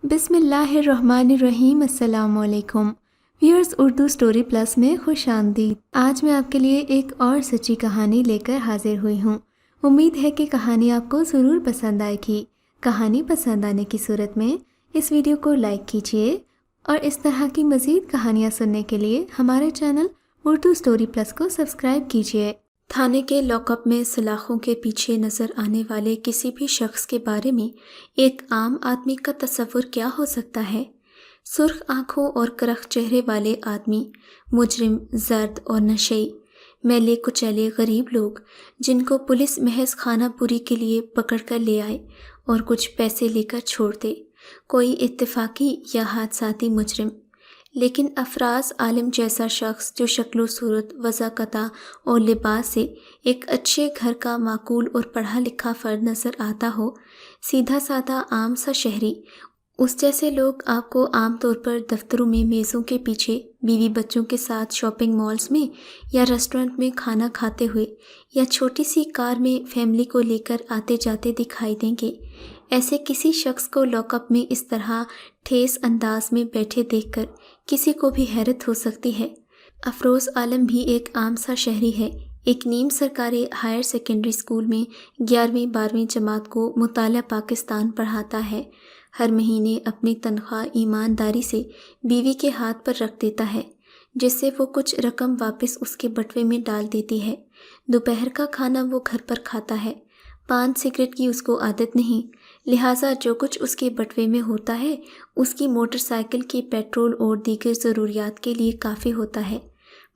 بسم اللہ الرحمن الرحیم۔ السلام علیکم ویورز، اردو سٹوری پلس میں خوش آمدید۔ آج میں آپ کے لیے ایک اور سچی کہانی لے کر حاضر ہوئی ہوں۔ امید ہے کہ کہانی آپ کو ضرور پسند آئے گی۔ کہانی پسند آنے کی صورت میں اس ویڈیو کو لائک کیجیے اور اس طرح کی مزید کہانیاں سننے کے لیے ہمارے چینل اردو سٹوری پلس کو سبسکرائب کیجیے۔ تھانے کے لاک اپ میں سلاخوں کے پیچھے نظر آنے والے کسی بھی شخص کے بارے میں ایک عام آدمی کا تصور کیا ہو سکتا ہے؟ سرخ آنکھوں اور کرخ چہرے والے آدمی، مجرم، زرد اور نشئی، میلے کچیلے غریب لوگ جن کو پولیس محض خانہ پوری کے لیے پکڑ کر لے آئے اور کچھ پیسے لے کر چھوڑ دے، کوئی اتفاقی یا حادثاتی مجرم۔ لیکن افراز عالم جیسا شخص جو شکل و صورت، وضاقت اور لباس سے ایک اچھے گھر کا معقول اور پڑھا لکھا فرد نظر آتا ہو، سیدھا سادہ عام سا شہری، اس جیسے لوگ آپ کو عام طور پر دفتروں میں میزوں کے پیچھے بیوی بچوں کے ساتھ شاپنگ مالز میں یا ریسٹورنٹ میں کھانا کھاتے ہوئے یا چھوٹی سی کار میں فیملی کو لے کر آتے جاتے دکھائی دیں گے۔ ایسے کسی شخص کو لاک اپ میں اس طرح ٹھیس انداز میں بیٹھے دیکھ کر کسی کو بھی حیرت ہو سکتی ہے۔ افروز عالم بھی ایک عام سا شہری ہے۔ ایک نیم سرکاری ہائر سیکنڈری اسکول میں 11ویں 12ویں جماعت کو مطالعہ پاکستان پڑھاتا ہے۔ ہر مہینے اپنی تنخواہ ایمانداری سے بیوی کے ہاتھ پر رکھ دیتا ہے، جس سے وہ کچھ رقم واپس اس کے بٹوے میں ڈال دیتی ہے۔ دوپہر کا کھانا وہ گھر پر کھاتا ہے۔ پان سگریٹ کی اس کو عادت نہیں، لہٰذا جو کچھ اس کے بٹوے میں ہوتا ہے اس کی موٹر سائیکل کی پیٹرول اور دیگر ضروریات کے لیے کافی ہوتا ہے۔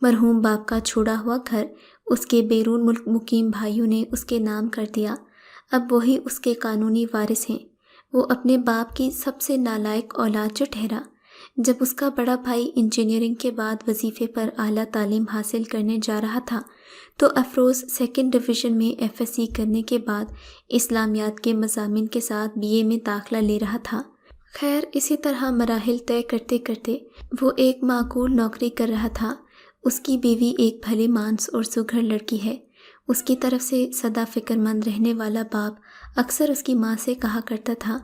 مرحوم باپ کا چھوڑا ہوا گھر اس کے بیرون ملک مقیم بھائیوں نے اس کے نام کر دیا۔ اب وہی اس کے قانونی وارث ہیں۔ وہ اپنے باپ کی سب سے نالائق اولاد جو ٹھہرا۔ جب اس کا بڑا بھائی انجینئرنگ کے بعد وظیفے پر اعلیٰ تعلیم حاصل کرنے جا رہا تھا تو افروز سیکنڈ ڈویژن میں FSC کرنے کے بعد اسلامیات کے مضامین کے ساتھ BA میں داخلہ لے رہا تھا۔ خیر، اسی طرح مراحل طے کرتے کرتے وہ ایک معقول نوکری کر رہا تھا۔ اس کی بیوی ایک بھلے مانس اور سگھڑ لڑکی ہے۔ اس کی طرف سے سدا فکر مند رہنے والا باپ اکثر اس کی ماں سے کہا کرتا تھا،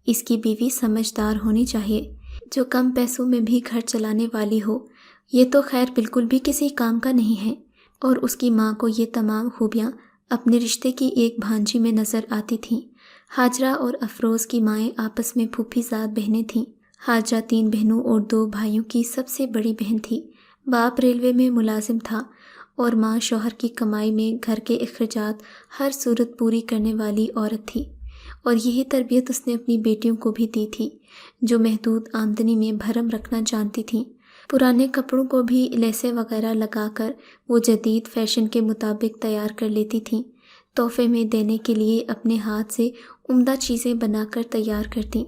اس کی بیوی سمجھدار ہونی چاہیے، جو کم پیسوں میں بھی گھر چلانے والی ہو۔ یہ تو خیر بالکل بھی کسی کام کا نہیں ہے۔ اور اس کی ماں کو یہ تمام خوبیاں اپنے رشتے کی ایک بھانجی میں نظر آتی تھیں۔ ہاجرہ اور افروز کی مائیں آپس میں پھوپھی زاد بہنیں تھیں۔ ہاجرہ 3 بہنوں اور 2 بھائیوں کی سب سے بڑی بہن تھی۔ باپ ریلوے میں ملازم تھا اور ماں شوہر کی کمائی میں گھر کے اخراجات ہر صورت پوری کرنے والی عورت تھی، اور یہی تربیت اس نے اپنی بیٹیوں کو بھی دی تھی، جو محدود آمدنی میں بھرم رکھنا جانتی تھیں۔ پرانے کپڑوں کو بھی لیسیں وغیرہ لگا کر وہ جدید فیشن کے مطابق تیار کر لیتی تھیں۔ تحفے میں دینے کے لیے اپنے ہاتھ سے عمدہ چیزیں بنا کر تیار کرتیں۔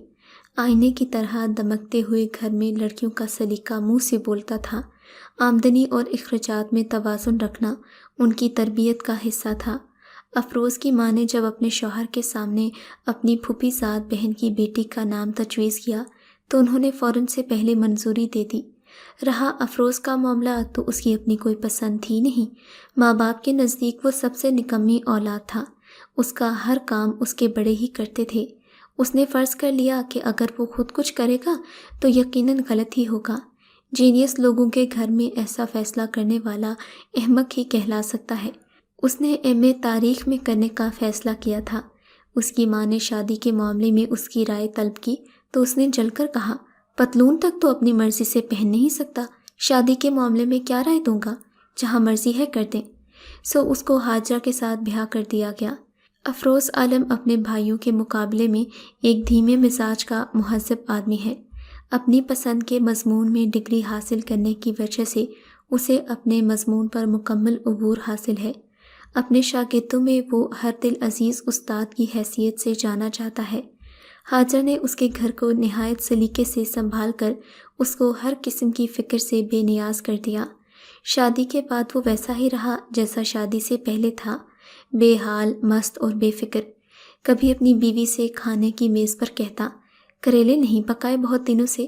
آئینے کی طرح دمکتے ہوئے گھر میں لڑکیوں کا سلیقہ منہ سے بولتا تھا۔ آمدنی اور اخراجات میں توازن رکھنا ان کی تربیت کا حصہ تھا۔ افروز کی ماں نے جب اپنے شوہر کے سامنے اپنی پھوپھی زاد بہن کی بیٹی کا نام تجویز کیا تو انہوں نے فوراً سے پہلے منظوری دے دی۔ رہا افروز کا معاملہ تو اس کی اپنی کوئی پسند تھی نہیں۔ ماں باپ کے نزدیک وہ سب سے نکمی اولاد تھا۔ اس کا ہر کام اس کے بڑے ہی کرتے تھے۔ اس نے فرض کر لیا کہ اگر وہ خود کچھ کرے گا تو یقیناً غلط ہی ہوگا۔ جینیس لوگوں کے گھر میں ایسا فیصلہ کرنے والا احمق ہی کہلا سکتا ہے۔ اس نے MA تاریخ میں کرنے کا فیصلہ کیا تھا۔ اس کی ماں نے شادی کے معاملے میں اس کی رائے طلب کی تو اس نے جل کر کہا، پتلون تک تو اپنی مرضی سے پہن نہیں سکتا، شادی کے معاملے میں کیا رائے دوں گا، جہاں مرضی ہے کر دیں۔ سو اس کو ہاجرہ کے ساتھ بیاہ کر دیا گیا۔ افروز عالم اپنے بھائیوں کے مقابلے میں ایک دھیمے مزاج کا مہذب آدمی ہے۔ اپنی پسند کے مضمون میں ڈگری حاصل کرنے کی وجہ سے اسے اپنے مضمون پر مکمل عبور حاصل ہے۔ اپنے شاگردوں میں وہ ہر دل عزیز استاد کی حیثیت سے جانا جاتا ہے۔ ہاجرہ نے اس کے گھر کو نہایت سلیقے سے سنبھال کر اس کو ہر قسم کی فکر سے بے نیاز کر دیا۔ شادی کے بعد وہ ویسا ہی رہا جیسا شادی سے پہلے تھا، بے حال، مست اور بے فکر۔ کبھی اپنی بیوی سے کھانے کی میز پر کہتا، کریلے نہیں پکائے بہت دنوں سے،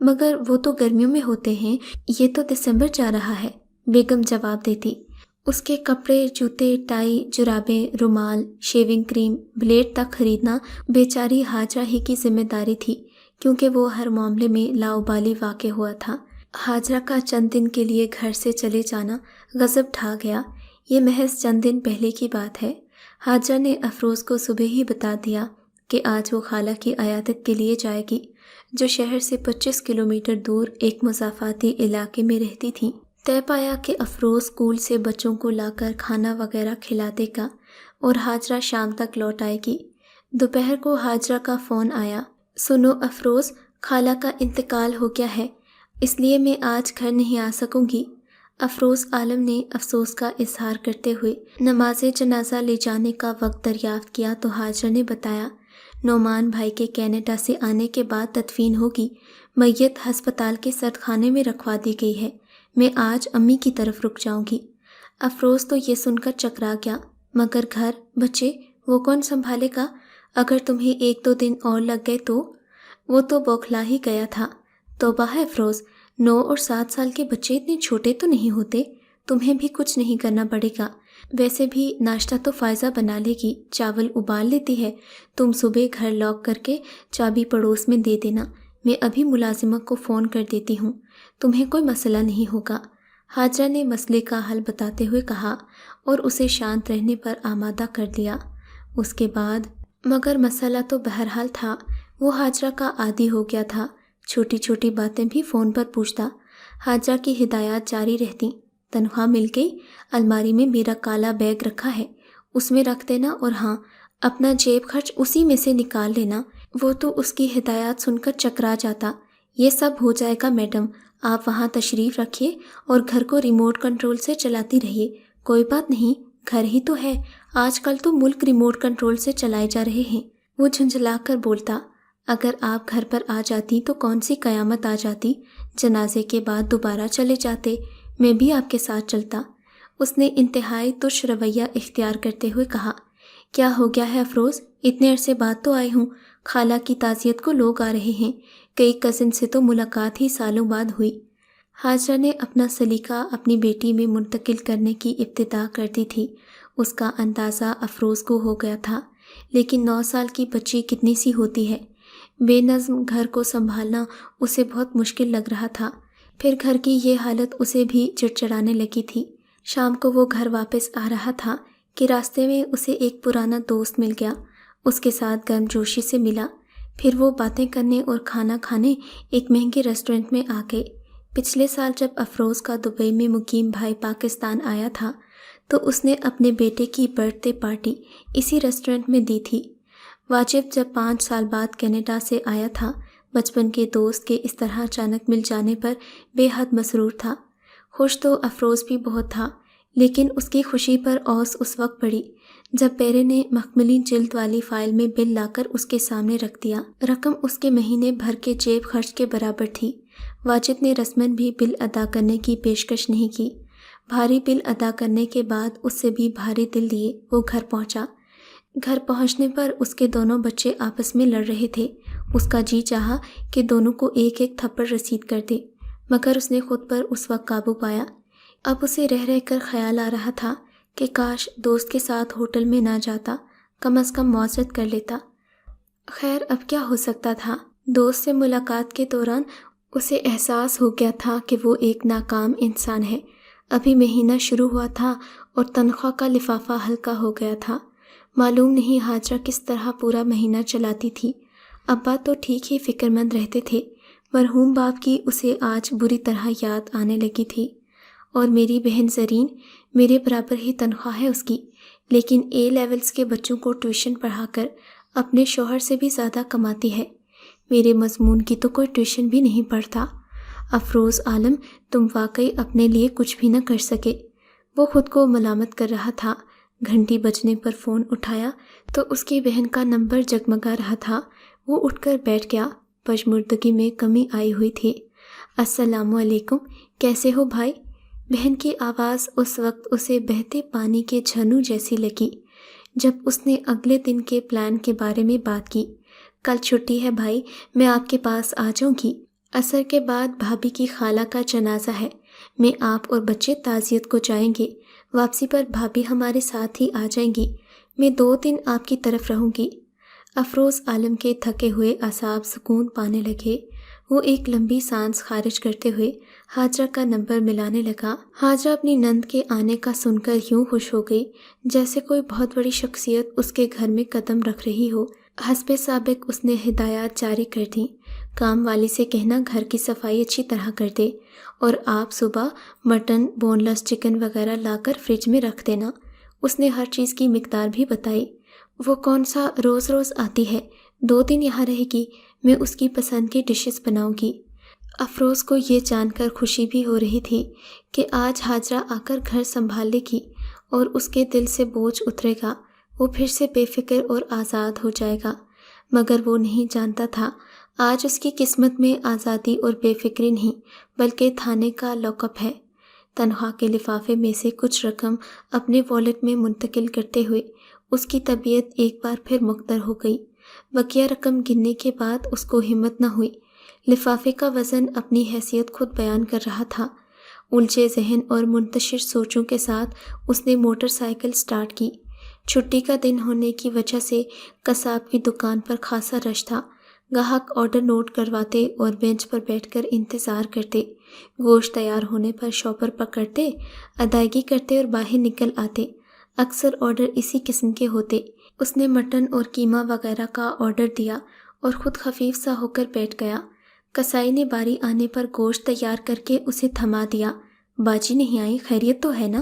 مگر وہ تو گرمیوں میں ہوتے ہیں، یہ تو دسمبر جا رہا ہے، بیگم جواب دیتی۔ اس کے کپڑے، جوتے، ٹائی، جرابیں، رومال، شیونگ کریم، بلیڈ تک خریدنا بیچاری ہاجرہ ہی کی ذمہ داری تھی، کیونکہ وہ ہر معاملے میں لاؤبالی واقع ہوا تھا۔ حاجرہ کا چند دن کے لیے گھر سے چلے جانا غضب ڈھا گیا۔ یہ محض چند دن پہلے کی بات ہے۔ حاجرہ نے افروز کو صبح ہی بتا دیا کہ آج وہ خالہ کی عیادت کے لیے جائے گی، جو شہر سے 25 کلومیٹر دور ایک مضافاتی علاقے میں رہتی تھی۔ طے پایا کہ افروز اسکول سے بچوں کو لا کر کھانا وغیرہ کھلا دے گا اور حاجرہ شام تک لوٹ آئے گی۔ دوپہر کو حاجرہ کا فون آیا، سنو افروز، خالہ کا انتقال ہو گیا ہے، اس لیے میں آج گھر نہیں آ سکوں گی۔ افروز عالم نے افسوس کا اظہار کرتے ہوئے نماز جنازہ لے جانے کا وقت دریافت کیا تو حاجرہ نے بتایا، نعمان بھائی کے کینیڈا سے آنے کے بعد تدفین ہوگی، میت ہسپتال کے سرد خانے میں رکھوا دی گئی ہے، میں آج امی کی طرف رک جاؤں گی۔ افروز تو یہ سن کر چکرا گیا، مگر گھر، بچے، وہ کون سنبھالے گا؟ اگر تمہیں 1-2 دن اور لگ گئے تو؟ وہ تو بوکھلا ہی گیا تھا۔ توبہ ہے افروز، 9 اور 7 سال کے بچے اتنے چھوٹے تو نہیں ہوتے، تمہیں بھی کچھ نہیں کرنا پڑے گا۔ ویسے بھی ناشتہ تو فائزہ بنا لے گی، چاول ابال لیتی ہے، تم صبح گھر لاک کر کے چابی پڑوس میں دے دینا، میں ابھی ملازمہ کو فون کر دیتی ہوں، تمہیں کوئی مسئلہ نہیں ہوگا۔ حاجرہ نے مسئلے کا حل بتاتے ہوئے کہا اور اسے شانت رہنے پر آمادہ کر دیا۔ اس کے بعد مگر مسئلہ تو بہرحال تھا، وہ حاجرہ کا عادی ہو گیا تھا، چھوٹی چھوٹی باتیں بھی فون پر پوچھتا۔ حاجرہ کی ہدایات جاری رہتی، تنخواہ مل گئی، الماری میں میرا کالا بیگ رکھا ہے، اس میں رکھ دینا، اور ہاں، اپنا جیب خرچ اسی میں سے نکال لینا۔ وہ تو اس کی ہدایات سن کر چکرا جاتا۔ یہ سب ہو جائے گا میڈم، آپ وہاں تشریف رکھیے اور گھر کو ریموٹ کنٹرول سے چلاتی رہیے، کوئی بات نہیں، گھر ہی تو ہے، آج کل تو ملک ریموٹ کنٹرول سے چلائے جا رہے ہیں۔ وہ جھنجھلا کر بولتا، اگر آپ گھر پر آ جاتی تو کون سی قیامت آ جاتی، جنازے کے بعد دوبارہ چلے جاتے، میں بھی آپ کے ساتھ چلتا۔ اس نے انتہائی ترش رویہ اختیار کرتے ہوئے کہا، کیا ہو گیا ہے افروز، اتنے عرصے بعد تو آئے ہوں، خالہ کی تعزیت کو لوگ آ رہے ہیں، کئی کزن سے تو ملاقات ہی سالوں بعد ہوئی۔ حاجرہ نے اپنا سلیقہ اپنی بیٹی میں منتقل کرنے کی ابتدا کر دی تھی۔ اس کا اندازہ افروز کو ہو گیا تھا، لیکن 9 سال کی بچی کتنی سی ہوتی ہے۔ بے نظم گھر کو سنبھالنا اسے بہت مشکل لگ رہا تھا، پھر گھر کی یہ حالت اسے بھی چڑچڑانے لگی تھی۔ شام کو وہ گھر واپس آ رہا تھا کہ راستے میں اسے ایک پرانا دوست مل گیا، اس کے ساتھ گرم جوشی سے ملا، پھر وہ باتیں کرنے اور کھانا کھانے ایک مہنگے ریسٹورنٹ میں آ گئے۔ پچھلے سال جب افروز کا دبئی میں مقیم بھائی پاکستان آیا تھا تو اس نے اپنے بیٹے کی برتھ ڈے پارٹی اسی ریسٹورنٹ میں دی تھی۔ واجب جب 5 سال بعد کینیڈا سے آیا تھا، بچپن کے دوست کے اس طرح اچانک مل جانے پر بے حد مسرور تھا۔ خوش تو افروز بھی بہت تھا، لیکن اس کی خوشی پر اوس اس وقت پڑی جب پیرے نے مخملی جلد والی فائل میں بل لا کر اس کے سامنے رکھ دیا۔ رقم اس کے مہینے بھر کے جیب خرچ کے برابر تھی۔ واجد نے رسماً بھی بل ادا کرنے کی پیشکش نہیں کی۔ بھاری بل ادا کرنے کے بعد اس سے بھی بھاری دل لیے وہ گھر پہنچا۔ گھر پہنچنے پر اس کے دونوں بچے آپس میں لڑ رہے تھے۔ اس کا جی چاہا کہ دونوں کو ایک ایک تھپڑ رسید کر دے، مگر اس نے خود پر اس وقت قابو پایا۔ اب اسے رہ رہ کر خیال آ رہا تھا کہ کاش دوست کے ساتھ ہوٹل میں نہ جاتا، کم از کم معذرت کر لیتا۔ خیر اب کیا ہو سکتا تھا؟ دوست سے ملاقات کے دوران اسے احساس ہو گیا تھا کہ وہ ایک ناکام انسان ہے۔ ابھی مہینہ شروع ہوا تھا اور تنخواہ کا لفافہ ہلکا ہو گیا تھا۔ معلوم نہیں حاجرہ کس طرح پورا مہینہ چلاتی تھی۔ ابا تو ٹھیک ہی فکر مند رہتے تھے، مرحوم باپ کی اسے آج بری طرح یاد آنے لگی تھی۔ اور میری بہن زرین، میرے برابر ہی تنخواہ ہے اس کی، لیکن اے لیولز کے بچوں کو ٹیوشن پڑھا کر اپنے شوہر سے بھی زیادہ کماتی ہے، میرے مضمون کی تو کوئی ٹیوشن بھی نہیں پڑھتا۔ افروز عالم، تم واقعی اپنے لیے کچھ بھی نہ کر سکے۔ وہ خود کو ملامت کر رہا تھا۔ گھنٹی بجنے پر فون اٹھایا تو اس کی بہن کا نمبر جگمگا رہا تھا۔ وہ اٹھ کر بیٹھ گیا، پژمردگی میں کمی آئی ہوئی تھی۔ السلام علیکم، کیسے ہو بھائی؟ بہن کی آواز اس وقت اسے بہتے پانی کے جھرنوں جیسی لگی۔ جب اس نے اگلے دن کے پلان کے بارے میں بات کی، کل چھٹی ہے بھائی، میں آپ کے پاس آ جاؤں گی۔ عصر کے بعد بھابھی کی خالہ کا جنازہ ہے، میں آپ اور بچے تعزیت کو جائیں گے، واپسی پر بھابھی ہمارے ساتھ ہی آ جائیں گی، میں 2 دن آپ کی طرف رہوں گی۔ افروز عالم کے تھکے ہوئے اعصاب سکون پانے لگے۔ وہ ایک لمبی سانس خارج کرتے ہوئے حاجرہ کا نمبر ملانے لگا۔ حاجرہ اپنی نند کے آنے کا سن کر یوں خوش ہو گئی جیسے کوئی بہت بڑی شخصیت اس کے گھر میں قدم رکھ رہی ہو۔ حسب سابق اس نے ہدایات جاری کر دیں۔ کام والی سے کہنا گھر کی صفائی اچھی طرح کر دے اور آپ صبح مٹن، بون لیس چکن وغیرہ لا کر فریج میں رکھ دینا۔ اس نے ہر چیز کی مقدار بھی بتائی۔ وہ کون سا روز روز آتی ہے، 2 دن یہاں رہے گی، میں اس کی پسند کی ڈشز بناؤں گی۔ افروز کو یہ جان کر خوشی بھی ہو رہی تھی کہ آج حاجرہ آ کر گھر سنبھال لے گی اور اس کے دل سے بوجھ اترے گا، وہ پھر سے بے فکر اور آزاد ہو جائے گا۔ مگر وہ نہیں جانتا تھا آج اس کی قسمت میں آزادی اور بے فکری نہیں بلکہ تھانے کا لاک اپ ہے۔ تنخواہ کے لفافے میں سے کچھ رقم اپنے والیٹ میں منتقل کرتے ہوئے اس کی طبیعت ایک بار پھر مختل ہو گئی۔ بقیہ رقم گننے کے بعد اس کو ہمت نہ ہوئی۔ لفافے کا وزن اپنی حیثیت خود بیان کر رہا تھا۔ الجھے ذہن اور منتشر سوچوں کے ساتھ اس نے موٹر سائیکل سٹارٹ کی۔ چھٹی کا دن ہونے کی وجہ سے قصاب کی دکان پر خاصا رش تھا۔ گاہک آرڈر نوٹ کرواتے اور بینچ پر بیٹھ کر انتظار کرتے۔ گوشت تیار ہونے پر شاپر پکڑتے، ادائیگی کرتے اور باہر نکل آتے۔ اکثر آرڈر اسی قسم کے ہوتے۔ اس نے مٹن اور قیمہ وغیرہ کا آرڈر دیا اور خود خفیف سا ہو کر بیٹھ گیا۔ کسائی نے باری آنے پر گوشت تیار کر کے اسے تھما دیا۔ باجی نہیں آئی، خیریت تو ہے نا؟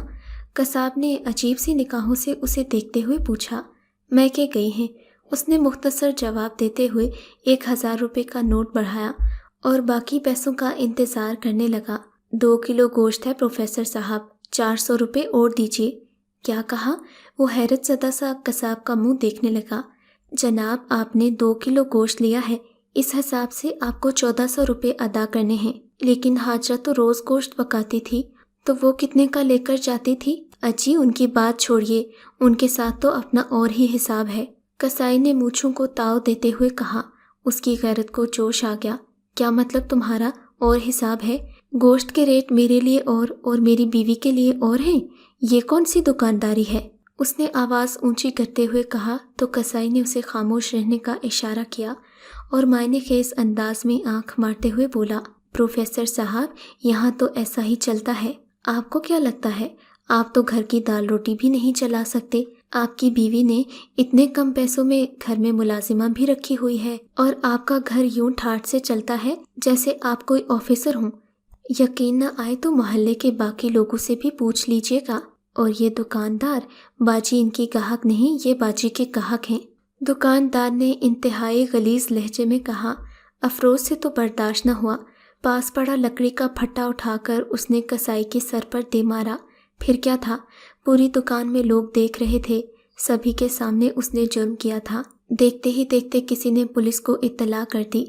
قصاب نے عجیب سی نگاہوں سے اسے دیکھتے ہوئے پوچھا۔ میکے گئی ہیں، اس نے مختصر جواب دیتے ہوئے 1000 روپے کا نوٹ بڑھایا اور باقی پیسوں کا انتظار کرنے لگا۔ 2 کلو گوشت ہے پروفیسر صاحب، 400 روپے اور دیجیے۔ کیا کہا؟ وہ حیرت زدہ سا قصاب کا منہ دیکھنے لگا۔ جناب آپ نے 2 کلو گوشت لیا ہے، اس حساب سے آپ کو 1400 روپے ادا کرنے ہیں۔ لیکن حاجرہ تو روز گوشت پکاتی تھی، تو وہ کتنے کا لے کر جاتی تھی؟ اجی ان کی بات چھوڑیے، ان کے ساتھ تو اپنا اور ہی حساب ہے۔ کسائی نے مونچھوں کو تاؤ دیتے ہوئے کہا۔ اس کی غیرت کو جوش آ گیا۔ کیا مطلب تمہارا اور حساب ہے؟ گوشت کے ریٹ میرے لیے اور میری بیوی کے لیے اور ہیں؟ یہ کون سی دکانداری ہے؟ اس نے آواز اونچی کرتے ہوئے کہا تو کسائی نے اسے خاموش رہنے کا اشارہ کیا اور معنی خیز انداز میں آنکھ مارتے ہوئے بولا، پروفیسر صاحب یہاں تو ایسا ہی چلتا ہے۔ آپ کو کیا لگتا ہے آپ تو گھر کی دال روٹی بھی نہیں چلا سکتے؟ آپ کی بیوی نے اتنے کم پیسوں میں گھر میں ملازمہ بھی رکھی ہوئی ہے اور آپ کا گھر یوں ٹھاٹھ سے چلتا ہے جیسے آپ کوئی آفیسر ہوں۔ یقین نہ آئے تو محلے کے باقی لوگوں سے بھی پوچھ لیجیے گا۔ اور یہ دکاندار، باجی ان کی گاہک نہیں، یہ باجی کے گاہک ہیں۔ دکاندار نے انتہائی غلیظ لہجے میں کہا۔ افروز سے تو برداشت نہ ہوا۔ پاس پڑا لکڑی کا پھٹا اٹھا کر اس نے کسائی کے سر پر دے مارا۔ پھر کیا تھا، پوری دکان میں لوگ دیکھ رہے تھے، سبھی کے سامنے اس نے جرم کیا تھا۔ دیکھتے ہی دیکھتے کسی نے پولیس کو اطلاع کر دی۔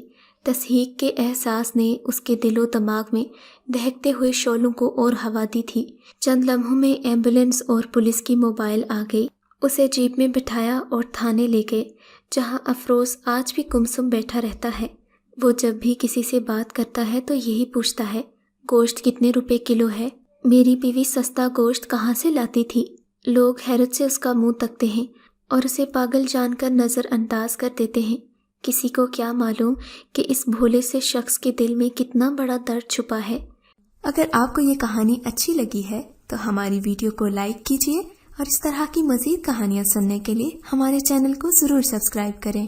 تصحیق کے احساس نے اس کے دل و دماغ میں دہکتے ہوئے شعلوں کو اور ہوا دی تھی۔ چند لمحوں میں ایمبولینس اور پولیس کی موبائل آ گئی۔ اسے جیپ میں بٹھایا اور تھانے لے گئے، جہاں افروز آج بھی گمسم بیٹھا رہتا ہے۔ وہ جب بھی کسی سے بات کرتا ہے تو یہی پوچھتا ہے، گوشت کتنے روپے کلو ہے؟ میری بیوی سستا گوشت کہاں سے لاتی تھی؟ لوگ حیرت سے اس کا منہ تکتے ہیں اور اسے پاگل جان کر نظر انداز کر دیتے ہیں۔ کسی کو کیا معلوم کہ اس بھولے سے شخص کے دل میں کتنا بڑا درد چھپا ہے۔ اگر آپ کو یہ کہانی اچھی لگی ہے تو ہماری ویڈیو کو لائک کیجیے اور اس طرح کی مزید کہانیاں سننے کے لیے ہمارے چینل کو ضرور سبسکرائب کریں۔